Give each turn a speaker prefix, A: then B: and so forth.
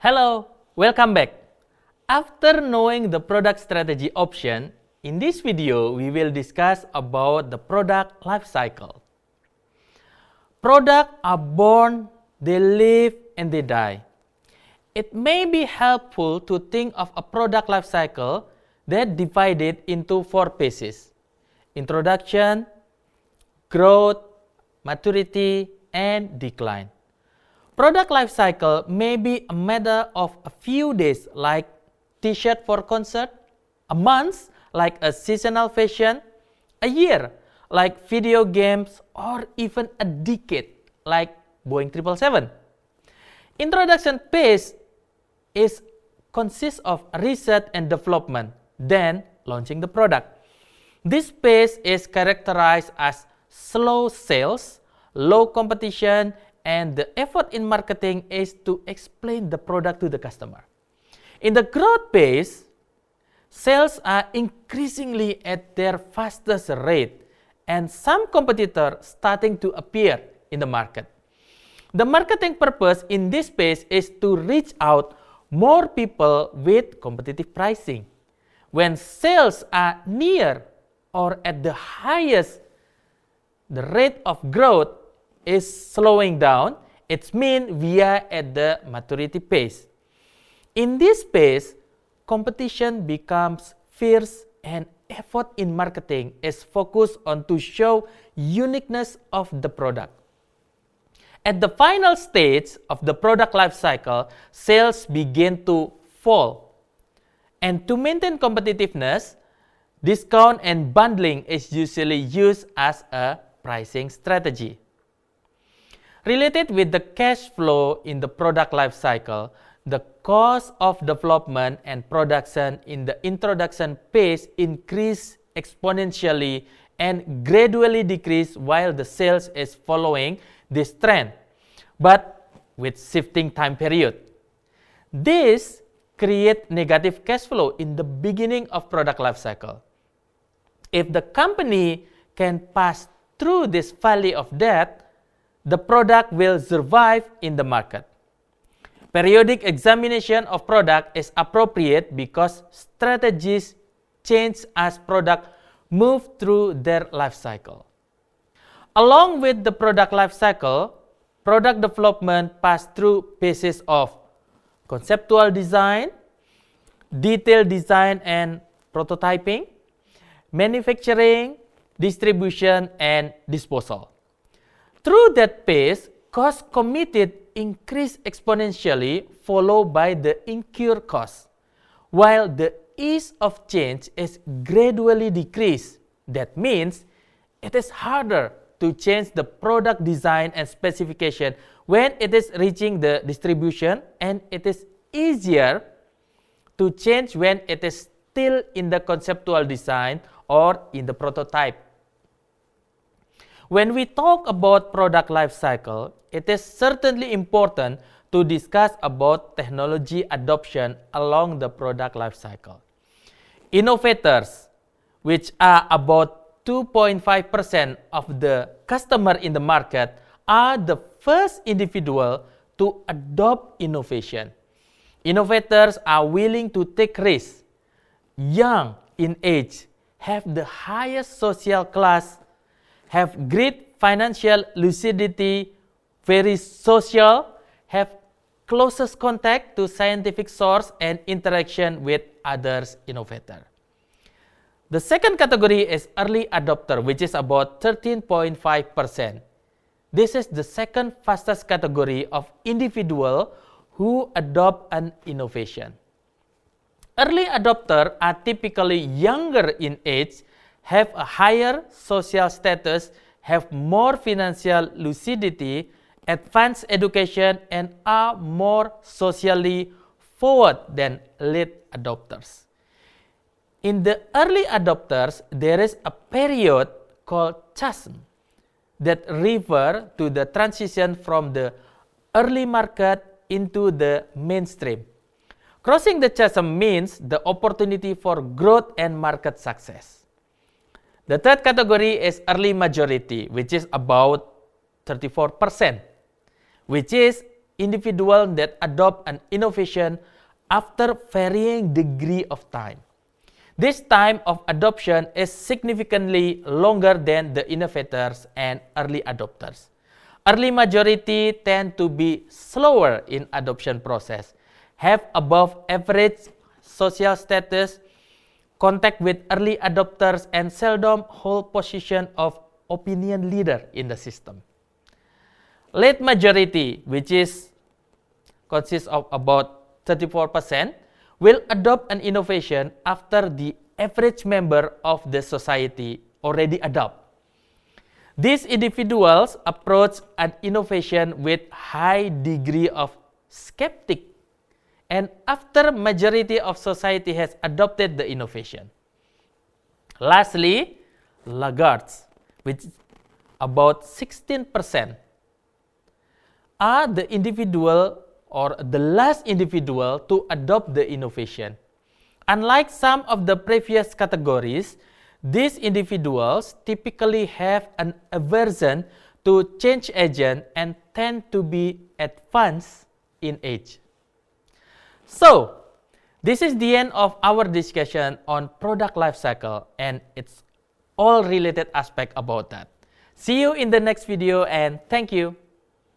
A: Hello, welcome back. After knowing the product strategy option, in this video we will discuss about the product life cycle. Products are born, they live, and they die. It may be helpful to think of a product life cycle that divided into 4 phases: introduction, growth, maturity, and decline. Product life cycle may be a matter of a few days like t-shirt for concert, a month like a seasonal fashion, a year like video games, or even a decade like Boeing 777. Introduction phase consists of research and development, then launching the product. This phase is characterized as slow sales, low competition, and the effort in marketing is to explain the product to the customer. In the growth phase, sales are increasingly at their fastest rate, and some competitors starting to appear in the market. The marketing purpose in this phase is to reach out more people with competitive pricing. When sales are near or at the highest, the rate of growth is slowing down. It means we are at the maturity phase. In this phase, competition becomes fierce and effort in marketing is focused on to show uniqueness of the product. At the final stage of the product life cycle, sales begin to fall. And to maintain competitiveness, discount and bundling is usually used as a pricing strategy. Related with the cash flow in the product life cycle, the cost of development and production in the introduction phase increase exponentially and gradually decrease while the sales is following this trend, but with shifting time period. This creates negative cash flow in the beginning of product life cycle. If the company can pass through this valley of death, the product will survive in the market. Periodic examination of product is appropriate because strategies change as product move through their life cycle. Along with the product life cycle, product development pass through phases of conceptual design, detailed design and prototyping, manufacturing, distribution, and disposal. Through that phase, costs committed increase exponentially, followed by the incurred costs, while the ease of change is gradually decreased. That means it is harder to change the product design and specification when it is reaching the distribution, and it is easier to change when it is still in the conceptual design or in the prototype. When we talk about product life cycle, it is certainly important to discuss about technology adoption along the product life cycle. Innovators, which are about 2.5% of the customer in the market, are the first individual to adopt innovation. Innovators are willing to take risks, young in age, have the highest social class, have great financial lucidity, very social, have closest contact to scientific source and interaction with others innovator. The second category is early adopter, which is about 13.5%. This is the second fastest category of individual who adopt an innovation. Early adopters are typically younger in age, have a higher social status, have more financial lucidity, advanced education, and are more socially forward than late adopters. In the early adopters, there is a period called chasm that refers to the transition from the early market into the mainstream. Crossing the chasm means the opportunity for growth and market success. The third category is early majority, which is about 34%, which is individuals that adopt an innovation after varying degree of time. This time of adoption is significantly longer than the innovators and early adopters. Early majority tend to be slower in adoption process, have above average social status, contact with early adopters, and seldom hold position of opinion leader in the system. Late majority, which consists of about 34%, will adopt an innovation after the average member of the society already adopt. These individuals approach an innovation with high degree of skeptic, and after majority of society has adopted the innovation. Lastly, laggards, which is about 16%, are the individual or the last individual to adopt the innovation. Unlike some of the previous categories, these individuals typically have an aversion to change agent and tend to be advanced in age. So, this is the end of our discussion on product lifecycle and its all related aspect about that. See you in the next video and thank you.